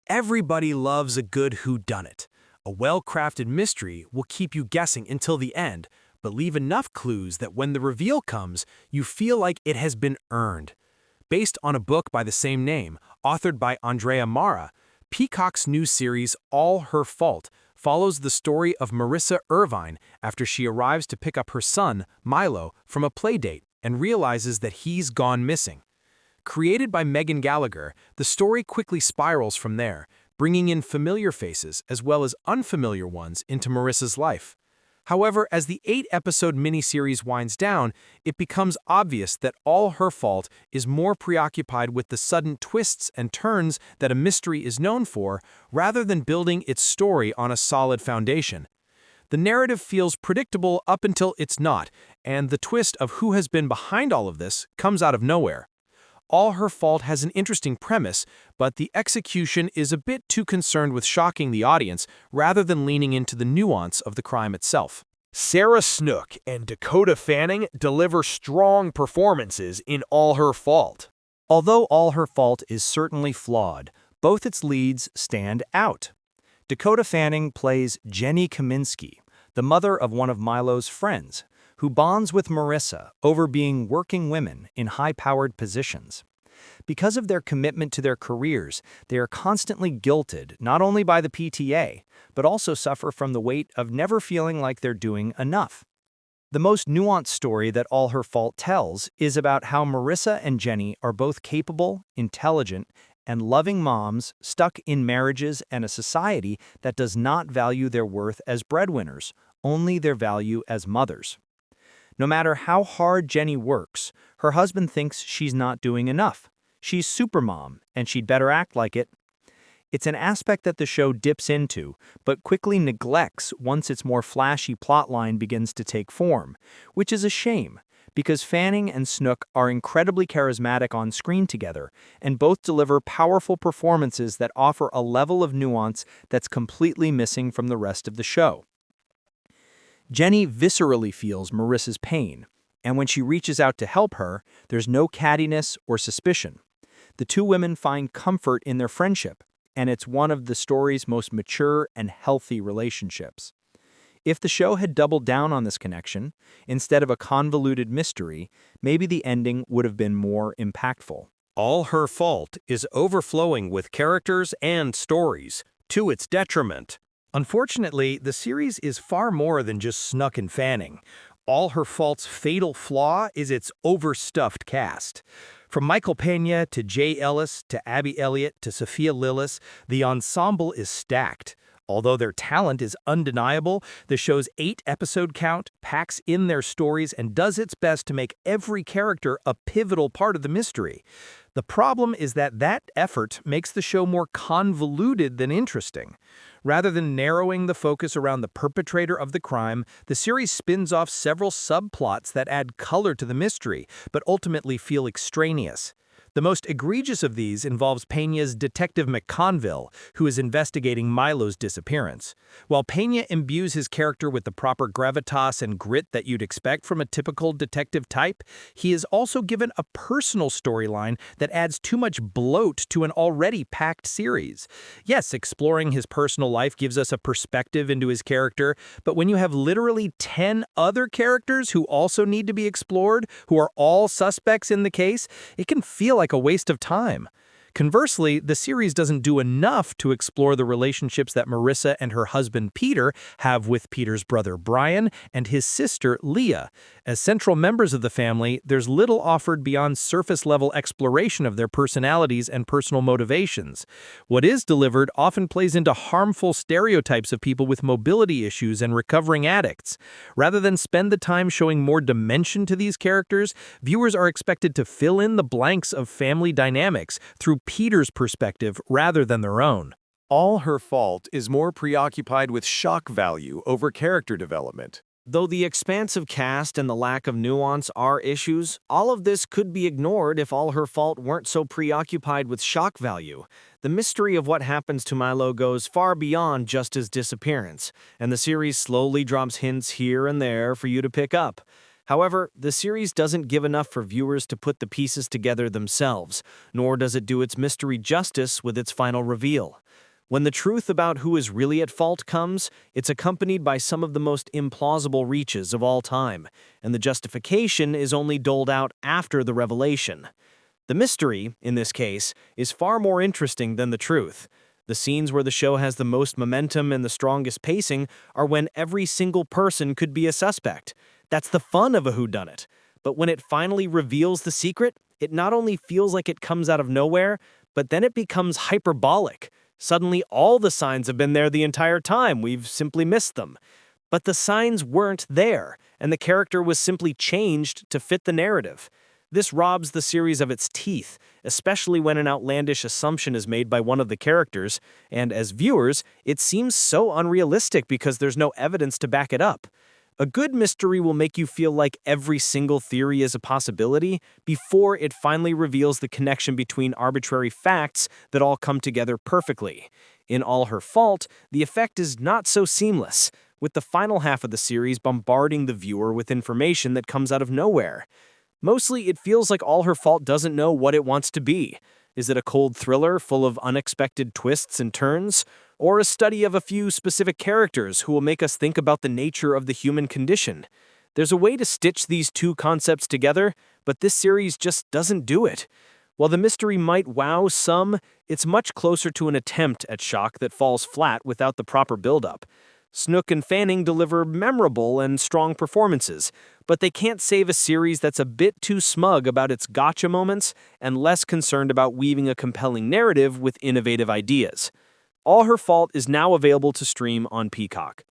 Everybody loves a good whodunit. A well-crafted mystery will keep you guessing until the end, but leave enough clues that when the reveal comes, you feel like it has been earned. Based on a book by the same name, authored by Andrea Mara, Peacock's new series All Her Fault follows the story of Marissa Irvine after she arrives to pick up her son, Milo, from a playdate and realizes that he's gone missing. Created by Megan Gallagher, the story quickly spirals from there, bringing in familiar faces as well as unfamiliar ones into Marissa's life. However, as the 8-episode miniseries winds down, it becomes obvious that All Her Fault is more preoccupied with the sudden twists and turns that a mystery is known for, rather than building its story on a solid foundation. The narrative feels predictable up until it's not, and the twist of who has been behind all of this comes out of nowhere. All Her Fault has an interesting premise, but the execution is a bit too concerned with shocking the audience rather than leaning into the nuance of the crime itself. Sarah Snook and Dakota Fanning deliver strong performances in All Her Fault. Although All Her Fault is certainly flawed, both its leads stand out. Dakota Fanning plays Jenny Kaminsky, the mother of one of Milo's friends, who bonds with Marissa over being working women in high-powered positions. Because of their commitment to their careers, they are constantly guilted not only by the PTA, but also suffer from the weight of never feeling like they're doing enough. The most nuanced story that All Her Fault tells is about how Marissa and Jenny are both capable, intelligent, and loving moms stuck in marriages and a society that does not value their worth as breadwinners, only their value as mothers. No matter how hard Jenny works, her husband thinks she's not doing enough. She's supermom, and she'd better act like it. It's an aspect that the show dips into, but quickly neglects once its more flashy plotline begins to take form, which is a shame, because Fanning and Snook are incredibly charismatic on screen together, and both deliver powerful performances that offer a level of nuance that's completely missing from the rest of the show. Jenny viscerally feels Marissa's pain, and when she reaches out to help her, there's no cattiness or suspicion. The two women find comfort in their friendship, and it's one of the story's most mature and healthy relationships. If the show had doubled down on this connection, instead of a convoluted mystery, maybe the ending would have been more impactful. All Her Fault is overflowing with characters and stories, to its detriment. Unfortunately, the series is far more than just Snook and Fanning. All Her Fault's fatal flaw is its overstuffed cast. From Michael Pena to Jay Ellis to Abby Elliott to Sophia Lillis, the ensemble is stacked. Although their talent is undeniable, the show's 8-episode count packs in their stories and does its best to make every character a pivotal part of the mystery. The problem is that effort makes the show more convoluted than interesting. Rather than narrowing the focus around the perpetrator of the crime, the series spins off several subplots that add color to the mystery, but ultimately feel extraneous. The most egregious of these involves Pena's Detective McConville, who is investigating Milo's disappearance. While Pena imbues his character with the proper gravitas and grit that you'd expect from a typical detective type, he is also given a personal storyline that adds too much bloat to an already packed series. Yes, exploring his personal life gives us a perspective into his character, but when you have literally 10 other characters who also need to be explored, who are all suspects in the case, it can feel like a waste of time. Conversely, the series doesn't do enough to explore the relationships that Marissa and her husband Peter have with Peter's brother Brian and his sister Leah. As central members of the family, there's little offered beyond surface-level exploration of their personalities and personal motivations. What is delivered often plays into harmful stereotypes of people with mobility issues and recovering addicts. Rather than spend the time showing more dimension to these characters, viewers are expected to fill in the blanks of family dynamics through Peter's perspective rather than their own. All Her Fault is more preoccupied with shock value over character development. Though the expansive cast and the lack of nuance are issues, all of this could be ignored if All Her Fault weren't so preoccupied with shock value. The mystery of what happens to Milo goes far beyond just his disappearance, and the series slowly drops hints here and there for you to pick up. However, the series doesn't give enough for viewers to put the pieces together themselves, nor does it do its mystery justice with its final reveal. When the truth about who is really at fault comes, it's accompanied by some of the most implausible reaches of all time, and the justification is only doled out after the revelation. The mystery, in this case, is far more interesting than the truth. The scenes where the show has the most momentum and the strongest pacing are when every single person could be a suspect. That's the fun of a whodunit. But when it finally reveals the secret, it not only feels like it comes out of nowhere, but then it becomes hyperbolic. Suddenly, all the signs have been there the entire time, we've simply missed them. But the signs weren't there, and the character was simply changed to fit the narrative. This robs the series of its teeth, especially when an outlandish assumption is made by one of the characters, and as viewers, it seems so unrealistic because there's no evidence to back it up. A good mystery will make you feel like every single theory is a possibility before it finally reveals the connection between arbitrary facts that all come together perfectly. In All Her Fault, the effect is not so seamless, with the final half of the series bombarding the viewer with information that comes out of nowhere. Mostly, it feels like All Her Fault doesn't know what it wants to be. Is it a cold thriller full of unexpected twists and turns? Or a study of a few specific characters who will make us think about the nature of the human condition? There's a way to stitch these two concepts together, but this series just doesn't do it. While the mystery might wow some, it's much closer to an attempt at shock that falls flat without the proper build-up. Snook and Fanning deliver memorable and strong performances, but they can't save a series that's a bit too smug about its gotcha moments and less concerned about weaving a compelling narrative with innovative ideas. All Her Fault is now available to stream on Peacock.